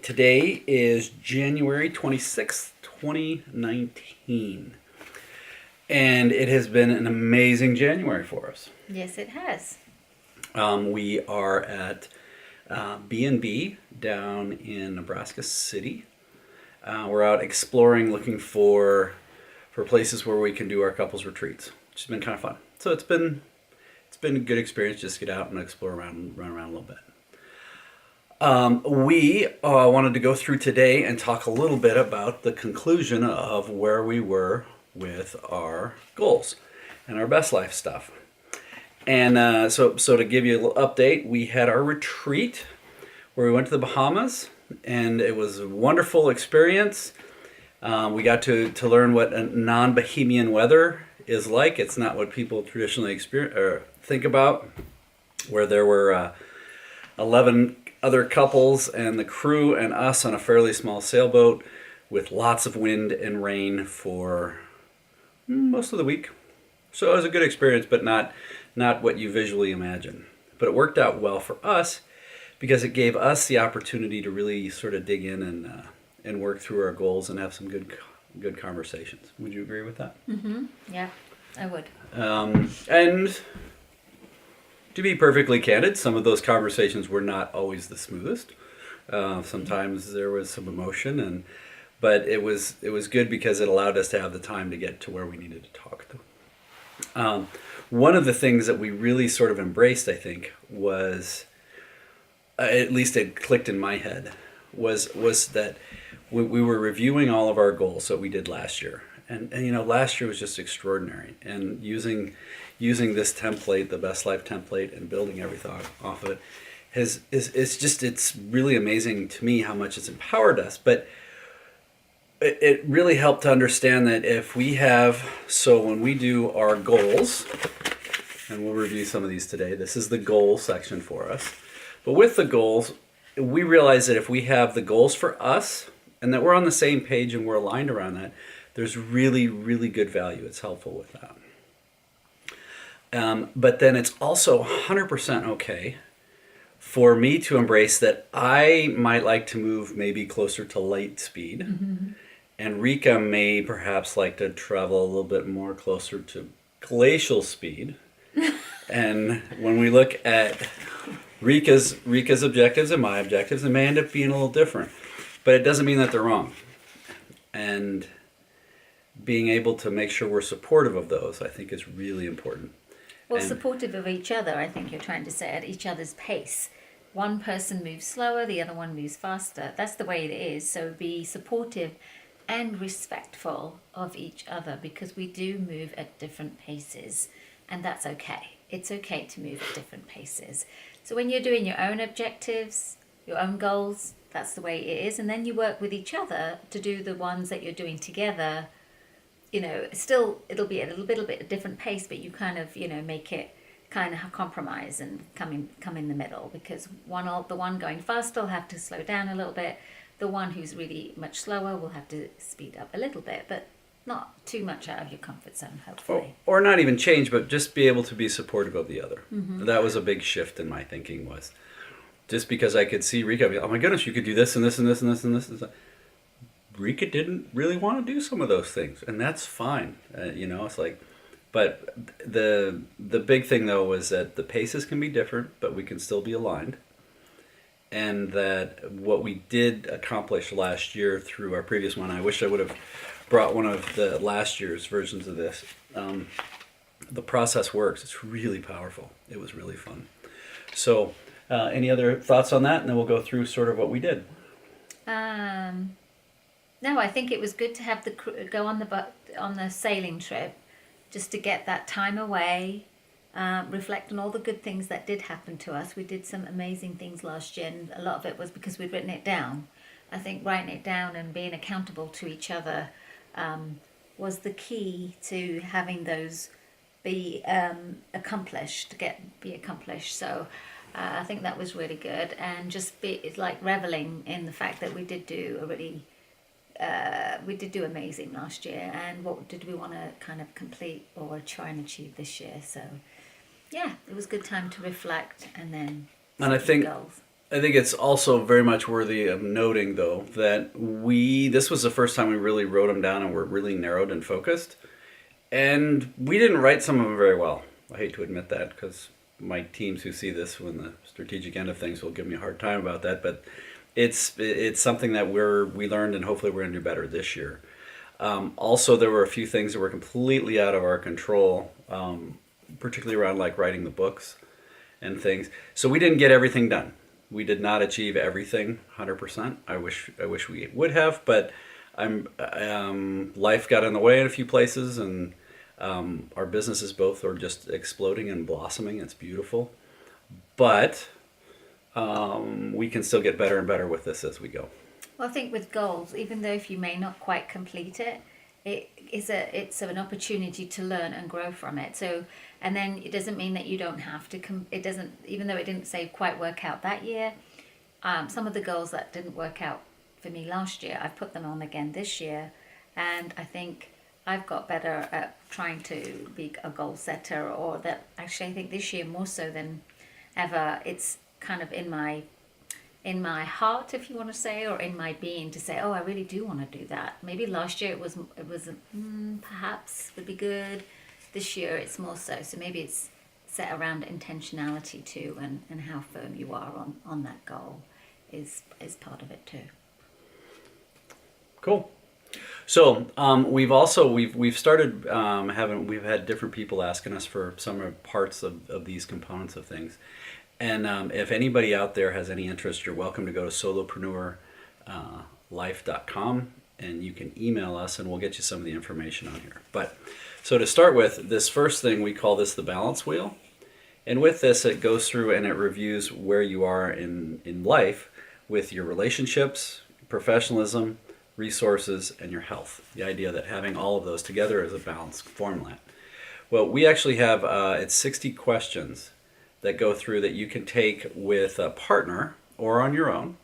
Today is January 26th, 2019. And it has been an amazing January for us. Yes, it has. We are at B&B down in Nebraska City. We're out exploring, looking for places where we can do our couples retreats, which has been kind of fun. So it's been a good experience just to get out and explore around, run around a little bit. We wanted to go through today and talk a little bit about the conclusion of where we were with our goals and our best life stuff. And so to give you a little update, we had our retreat where we went to the Bahamas, and it was a wonderful experience. We got to learn what a non-Bahamian weather is like. It's not what people traditionally experience or think about, where there were 11 other couples and the crew and us on a fairly small sailboat with lots of wind and rain for most of the week. So it was a good experience, but not what you visually imagine. But it worked out well for us because it gave us the opportunity to really sort of dig in and work through our goals and have some good conversations. Would you agree with that? Mm-hmm. Yeah, I would. And to be perfectly candid, some of those conversations were not always the smoothest. Sometimes there was some emotion, but it was good because it allowed us to have the time to get to where we needed to talk. One of the things that we really sort of embraced, I think, was, at least it clicked in my head, was that we were reviewing all of our goals that we did last year. And last year was just extraordinary. And using this template, the Best Life template, and building everything off of it, it's really amazing to me how much it's empowered us. But it really helped to understand that if we when we do our goals, and we'll review some of these today, this is the goal section for us. But with the goals, we realize that if we have the goals for us and that we're on the same page and we're aligned around that, there's really, really good value. It's helpful with that. But then it's also 100% okay for me to embrace that I might like to move maybe closer to light speed. Mm-hmm. And Rika may perhaps like to travel a little bit more closer to glacial speed. And when we look at Rika's objectives and my objectives, they may end up being a little different. But it doesn't mean that they're wrong. And being able to make sure we're supportive of those, I think, is really important. Well, supportive of each other, I think you're trying to say, at each other's pace. One person moves slower, the other one moves faster. That's the way it is. So be supportive and respectful of each other, because we do move at different paces, and that's okay. It's okay to move at different paces. So when you're doing your own objectives, your own goals, that's the way it is, and then you work with each other to do the ones that you're doing together. Still it'll be at a little bit different pace, but you kind of make it kind of compromise and come in the middle, because the one going faster will have to slow down a little bit. The one who's really much slower will have to speed up a little bit, but not too much out of your comfort zone, hopefully. Or not even change, but just be able to be supportive of the other. Mm-hmm. That was a big shift in my thinking, was just because I could see Rika, oh my goodness, you could do this and this and this and this and this. Rika didn't really want to do some of those things, and that's fine. It's like, but the big thing though was that the paces can be different, but we can still be aligned. And that what we did accomplish last year through our previous one, I wish I would have brought one of the last year's versions of this. The process works. It's really powerful. It was really fun. So any other thoughts on that? And then we'll go through sort of what we did. No, I think it was good to have go on the sailing trip, just to get that time away, reflect on all the good things that did happen to us. We did some amazing things last year, and a lot of it was because we'd written it down. I think writing it down and being accountable to each other was the key to having those be accomplished. So I think that was really good, and it's like reveling in the fact that we did do amazing last year, and what did we want to kind of complete or try and achieve this year. So yeah, it was a good time to reflect and then And I think goals. I think it's also very much worthy of noting, though, that this was the first time we really wrote them down and were really narrowed and focused. And we didn't write some of them very well. I hate to admit that because my teams who see this when the strategic end of things will give me a hard time about that. But it's something that we learned, and hopefully we're going to do better this year. Also, there were a few things that were completely out of our control, particularly around like writing the books and things. So we didn't get everything done. We did not achieve everything 100%. I wish we would have, but life got in the way in a few places, and our businesses both are just exploding and blossoming. It's beautiful, but we can still get better and better with this as we go. Well, I think with goals, even though if you may not quite complete it, it's an opportunity to learn and grow from it. So, and then it doesn't mean that you don't have to. It doesn't, even though it didn't say quite work out that year. Some of the goals that didn't work out for me last year, I've put them on again this year, and I think I've got better at trying to be a goal setter. Or that actually, I think this year more so than ever, it's kind of in my heart, if you want to say, or in my being to say, oh, I really do want to do that. Maybe last year it was perhaps would be good. This year it's more so. So maybe it's set around intentionality too, and how firm you are on that goal is part of it too. Cool. So we've started we've had different people asking us for some parts of these components of things. And if anybody out there has any interest, you're welcome to go to solopreneurlife.com, and you can email us and we'll get you some of the information on here. But so to start with, this first thing, we call this the balance wheel. And with this, it goes through and it reviews where you are in life with your relationships, professionalism, resources, and your health. The idea that having all of those together is a balanced formula. Well, we actually have it's 60 questions that go through that you can take with a partner or on your own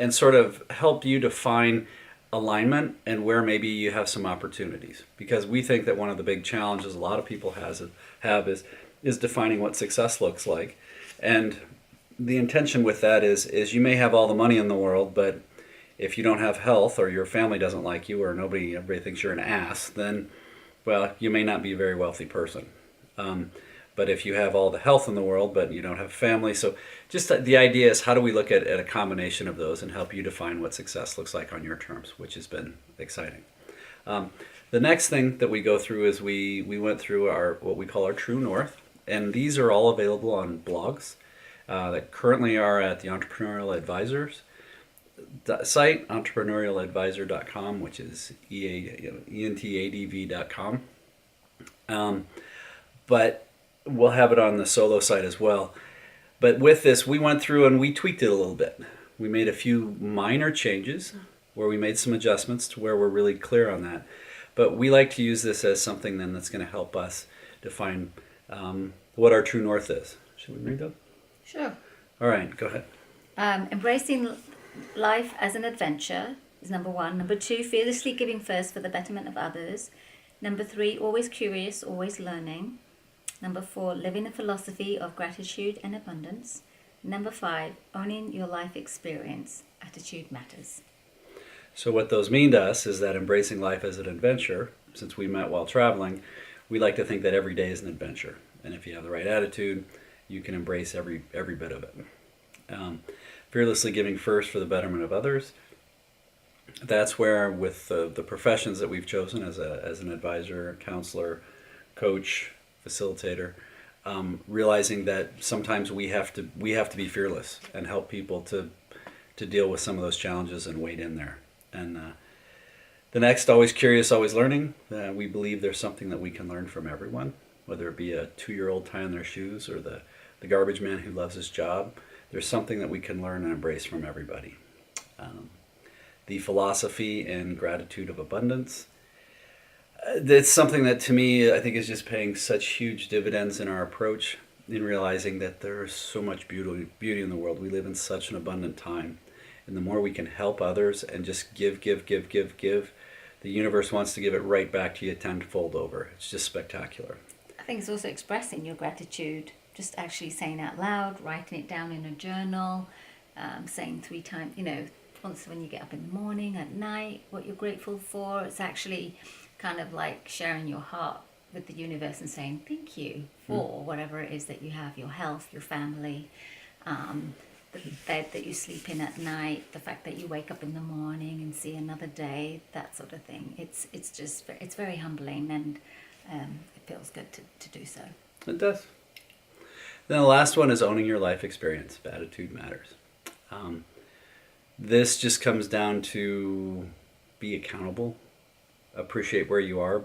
and sort of help you define alignment and where maybe you have some opportunities. Because we think that one of the big challenges a lot of people have is defining what success looks like. And the intention with that is you may have all the money in the world, but if you don't have health, or your family doesn't like you, or everybody thinks you're an ass, then, well, you may not be a very wealthy person. But if you have all the health in the world, but you don't have family, so just the idea is how do we look at a combination of those and help you define what success looks like on your terms, which has been exciting. The next thing that we go through is we went through what we call our True North, and these are all available on blogs that currently are at the Entrepreneurial Advisors site, entrepreneurialadvisor.com, which is entadv.com. But we'll have it on the solo site as well. But with this, we went through and we tweaked it a little bit. We made a few minor changes where we made some adjustments to where we're really clear on that. But we like to use this as something then that's going to help us define what our true north is. Should we read them? Sure. All right, go ahead. Embracing life as an adventure is number 1. Number 2, fearlessly giving first for the betterment of others. Number 3, always curious, always learning. Number 4, living a philosophy of gratitude and abundance. Number 5, owning your life experience. Attitude matters. So what those mean to us is that embracing life as an adventure, since we met while traveling, we like to think that every day is an adventure. And if you have the right attitude, you can embrace every bit of it. Fearlessly giving first for the betterment of others. That's where, with the professions that we've chosen as an advisor, counselor, coach, facilitator, realizing that sometimes we have to be fearless and help people to deal with some of those challenges and wade in there. And the next, always curious, always learning. We believe there's something that we can learn from everyone, whether it be a 2-year-old tying their shoes or the garbage man who loves his job. There's something that we can learn and embrace from everybody. The philosophy and gratitude of abundance. That's something that, to me, I think is just paying such huge dividends in our approach, in realizing that there is so much beauty in the world. We live in such an abundant time. And the more we can help others and just give, the universe wants to give it right back to you tenfold over. It's just spectacular. I think it's also expressing your gratitude, just actually saying out loud, writing it down in a journal, saying 3 times, once when you get up in the morning, at night, what you're grateful for. It's actually kind of like sharing your heart with the universe and saying thank you for whatever it is that you have, your health, your family, the bed that you sleep in at night, the fact that you wake up in the morning and see another day, that sort of thing. It's very humbling, and it feels good to do so. It does. Then the last one is owning your life experience. Attitude matters. This just comes down to be accountable, appreciate where you are.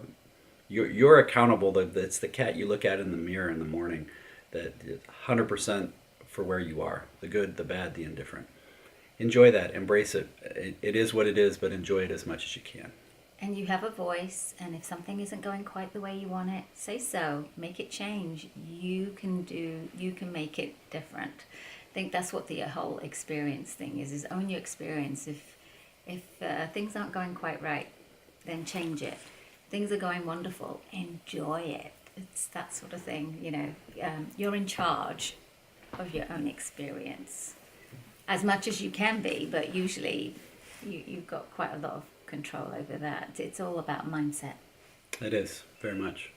You're accountable. It's the cat you look at in the mirror in the morning. That 100% for where you are. The good, the bad, the indifferent. Enjoy that. Embrace it. It is what it is, but enjoy it as much as you can. And you have a voice, and if something isn't going quite the way you want it, say so. Make it change. You can make it different. I think that's what the whole experience thing is own your experience. If things aren't going quite right, then change it. Things are going wonderful, enjoy it. It's that sort of thing, you're in charge of your own experience. As much as you can be, but usually you've got quite a lot of control over that. It's all about mindset. It is, very much.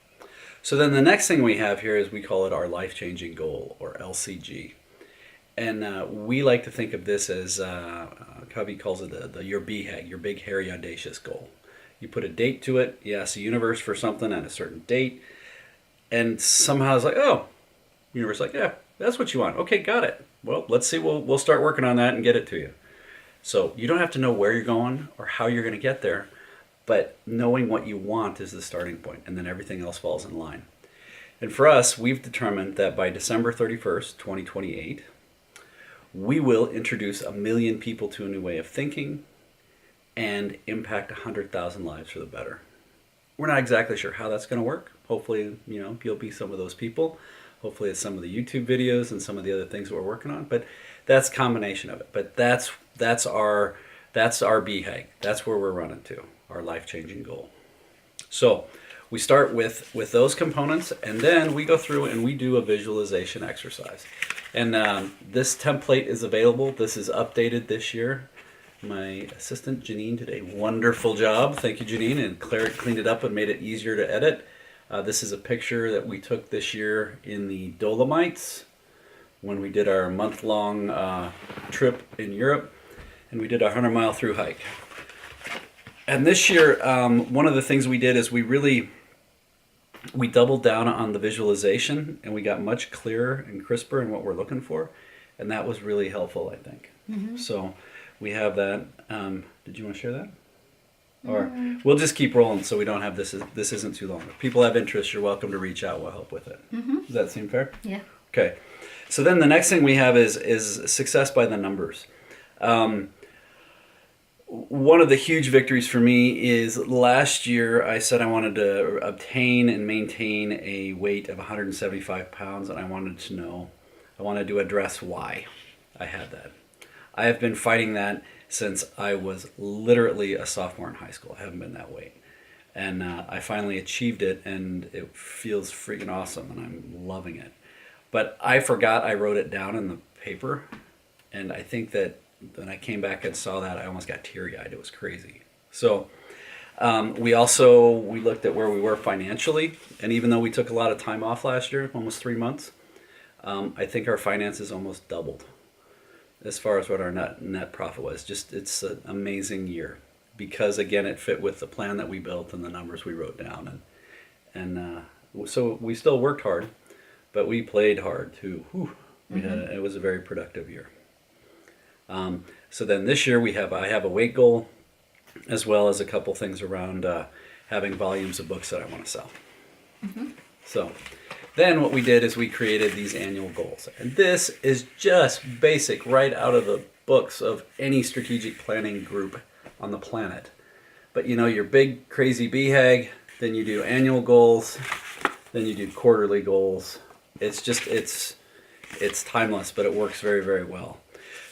So then the next thing we have here is we call it our life-changing goal, or LCG. And we like to think of this as, Covey calls it your BHAG, your big, hairy, audacious goal. You put a date to it, you ask the universe for something at a certain date, and somehow it's like, oh, the universe is like, yeah, that's what you want. Okay, got it. Well, let's see, we'll start working on that and get it to you. So you don't have to know where you're going or how you're going to get there, but knowing what you want is the starting point, and then everything else falls in line. And for us, we've determined that by December 31st, 2028, we will introduce 1 million people to a new way of thinking and impact 100,000 lives for the better. We're not exactly sure how that's going to work. Hopefully, you'll be some of those people. Hopefully it's some of the YouTube videos and some of the other things that we're working on, but that's a combination of it. But that's our BHAG. That's where we're running to, our life-changing goal. So we start with those components, and then we go through and we do a visualization exercise. And this template is available. This is updated this year. My assistant Janine did a wonderful job. Thank you, Janine. And Claire cleaned it up and made it easier to edit. This is a picture that we took this year in the Dolomites when we did our month-long trip in Europe, and we did our 100-mile through hike. And this year, one of the things we did is we doubled down on the visualization, and we got much clearer and crisper in what we're looking for, and that was really helpful, I think. Mm-hmm. So we have that. Did you want to share that? Or we'll just keep rolling so we don't have this isn't too long. If people have interest, you're welcome to reach out. We'll help with it. Mm-hmm. Does that seem fair? Yeah. Okay. So then the next thing we have is success by the numbers. One of the huge victories for me is last year I said I wanted to obtain and maintain a weight of 175 pounds, and I wanted to address why I had that. I have been fighting that since I was literally a sophomore in high school. I haven't been that weight. And I finally achieved it, and it feels freaking awesome, and I'm loving it. But I forgot I wrote it down in the paper, and I think that when I came back and saw that, I almost got teary-eyed. It was crazy. So we looked at where we were financially, and even though we took a lot of time off last year, almost 3 months, I think our finances almost doubled as far as what our net profit was. It's an amazing year because, again, it fit with the plan that we built and the numbers we wrote down. And so we still worked hard, but we played hard too. It was a very productive year. So then this year I have a weight goal, as well as a couple things around having volumes of books that I want to sell. Mm-hmm. So then what we did is we created these annual goals. And this is just basic, right out of the books of any strategic planning group on the planet. But your big crazy BHAG, then you do annual goals, then you do quarterly goals. It's timeless, but it works very, very well.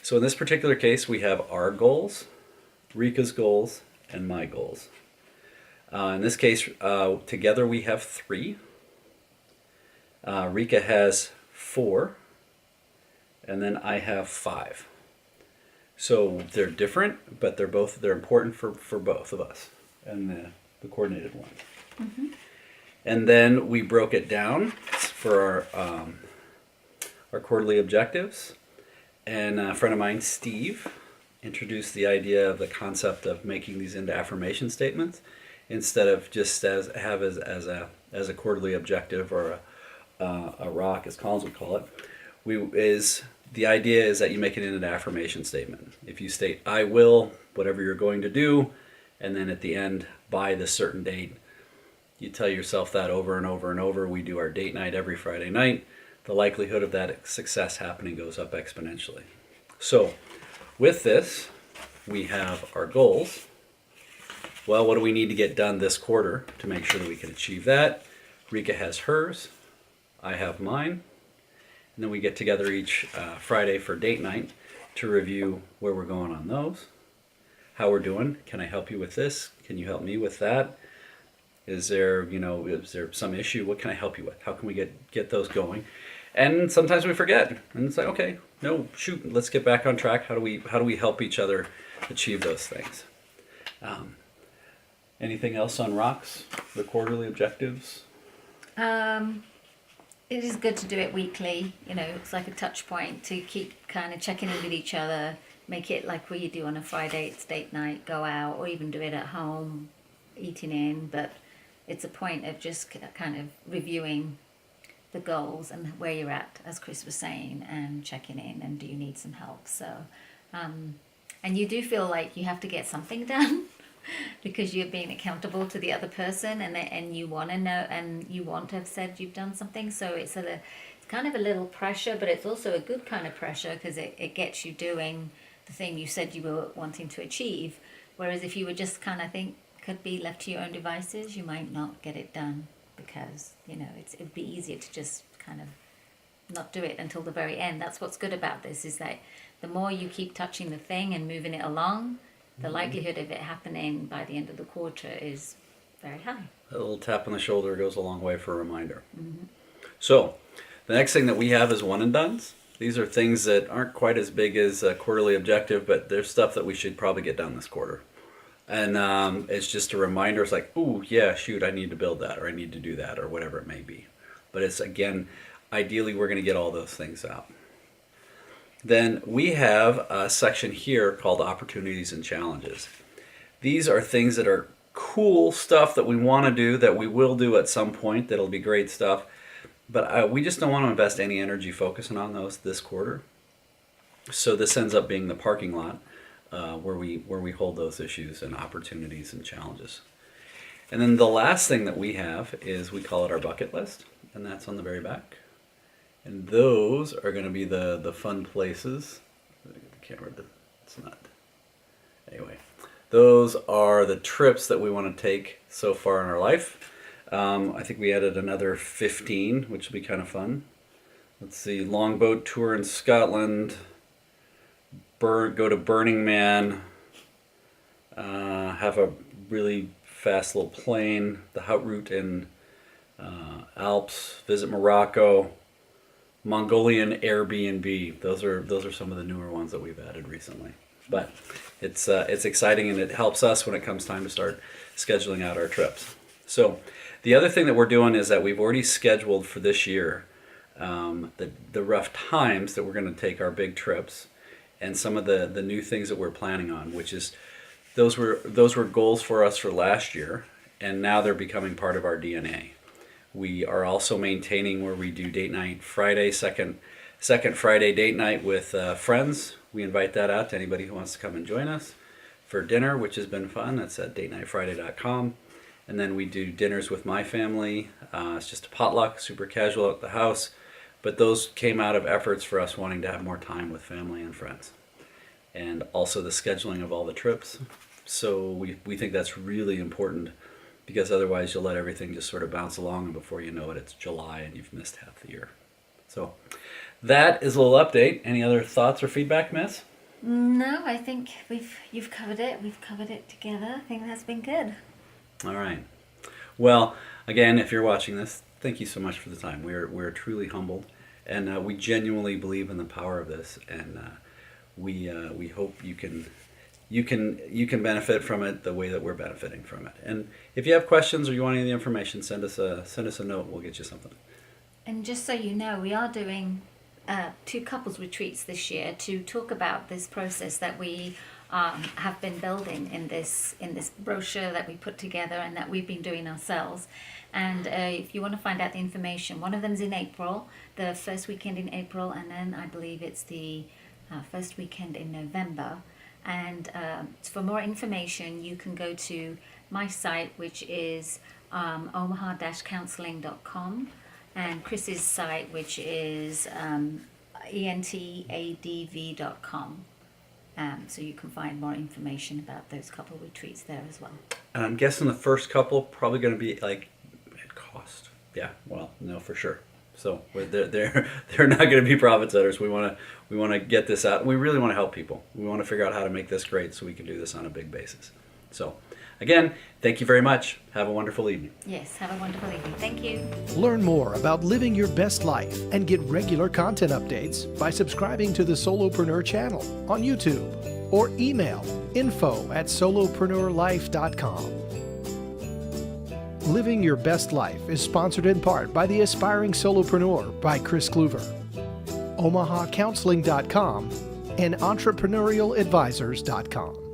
So in this particular case, we have our goals, Rika's goals, and my goals. In this case, together we have 3. Rika has 4, and then I have 5. So they're different, but they're important for both of us, and the coordinated one. And then we broke it down for our quarterly objectives. And a friend of mine, Steve, introduced the idea of the concept of making these into affirmation statements instead of just as a quarterly objective or a rock, as Collins would call it. The idea is that you make it into an affirmation statement. If you state, I will, whatever you're going to do, and then at the end, by this certain date, you tell yourself that over and over and over. We do our date night every Friday night. The likelihood of that success happening goes up exponentially. So with this, we have our goals. Well, what do we need to get done this quarter to make sure that we can achieve that? Rika has hers. I have mine. And then we get together each Friday for date night to review where we're going on those, how we're doing. Can I help you with this? Can you help me with that? Is there some issue? What can I help you with? How can we get those going? And sometimes we forget, and it's like, okay, no, shoot, let's get back on track. How do we help each other achieve those things? Anything else on rocks? The quarterly objectives? It is good to do it weekly. It's like a touch point to keep kind of checking in with each other. Make it like what you do on a Friday, it's date night, go out, or even do it at home, eating in. But it's a point of just kind of reviewing the goals and where you're at, as Chris was saying, and checking in, and do you need some help? So, and you do feel like you have to get something done because you're being accountable to the other person, and you want to know, and you want to have said you've done something. So it's kind of a little pressure, but it's also a good kind of pressure because it gets you doing the thing you said you were wanting to achieve. Whereas if you were just kind of could be left to your own devices, you might not get it done because it'd be easier to just kind of not do it until the very end. That's what's good about this, is that the more you keep touching the thing and moving it along, the likelihood of it happening by the end of the quarter is very high. A little tap on the shoulder goes a long way for a reminder. So the next thing that we have is one and dones. These are things that aren't quite as big as a quarterly objective, but there's stuff that we should probably get done this quarter. And it's just a reminder. It's like, ooh, yeah, shoot, I need to build that, or I need to do that, or whatever it may be. But it's, again, ideally we're going to get all those things out. Then we have a section here called Opportunities and Challenges. These are things that are cool stuff that we want to do, that we will do at some point, that'll be great stuff. But we just don't want to invest any energy focusing on those this quarter. So this ends up being the parking lot where we hold those issues and opportunities and challenges. And then the last thing that we have is, we call it our bucket list, and that's on the very back. And those are going to be the fun places. The camera, it's not. Anyway, those are the trips that we want to take so far in our life. I think we added another 15, which will be kind of fun. Let's see, longboat tour in Scotland, go to Burning Man, have a really fast little plane, the Hout route in Alps, visit Morocco, Mongolian Airbnb. Those are some of the newer ones that we've added recently. But it's exciting, and it helps us when it comes time to start scheduling out our trips. So the other thing that we're doing is that we've already scheduled for this year the rough times that we're going to take our big trips, and some of the new things that we're planning on, which is those were goals for us for last year, and now they're becoming part of our DNA. We are also maintaining where we do date night Friday, second Friday date night with friends. We invite that out to anybody who wants to come and join us for dinner, which has been fun. That's at datenightfriday.com. And then we do dinners with my family. It's just a potluck, super casual at the house. But those came out of efforts for us wanting to have more time with family and friends. And also the scheduling of all the trips. So we think that's really important, because otherwise you'll let everything just sort of bounce along, and before you know it, it's July and you've missed half the year. So that is a little update. Any other thoughts or feedback, Miss? No, I think you've covered it. We've covered it together. I think that's been good. All right. Well, again, if you're watching this, thank you so much for the time. We're truly humbled, and we genuinely believe in the power of this, and we hope you can benefit from it the way that we're benefiting from it. And if you have questions or you want any of the information, send us a note. We'll get you something. And just so you know, we are doing 2 couples retreats this year to talk about this process that we have been building in this brochure that we put together and that we've been doing ourselves. And if you want to find out the information, one of them is in April, the first weekend in April, and then I believe it's the first weekend in November. And for more information, you can go to my site, which is omaha-counseling.com, and Chris's site, which is entadv.com. So you can find more information about those couple retreats there as well. And I'm guessing the first couple probably going to be like at cost. Yeah, well, no, for sure. So they're not going to be profit centers. We want to get this out. We really want to help people. We want to figure out how to make this great so we can do this on a big basis. So again, thank you very much. Have a wonderful evening. Yes, have a wonderful evening. Thank you. Learn more about living your best life and get regular content updates by subscribing to the Solopreneur channel on YouTube or email info@solopreneurlife.com. Living Your Best Life is sponsored in part by The Aspiring Solopreneur by Chris Kluver, omahacounseling.com, and entrepreneurialadvisors.com.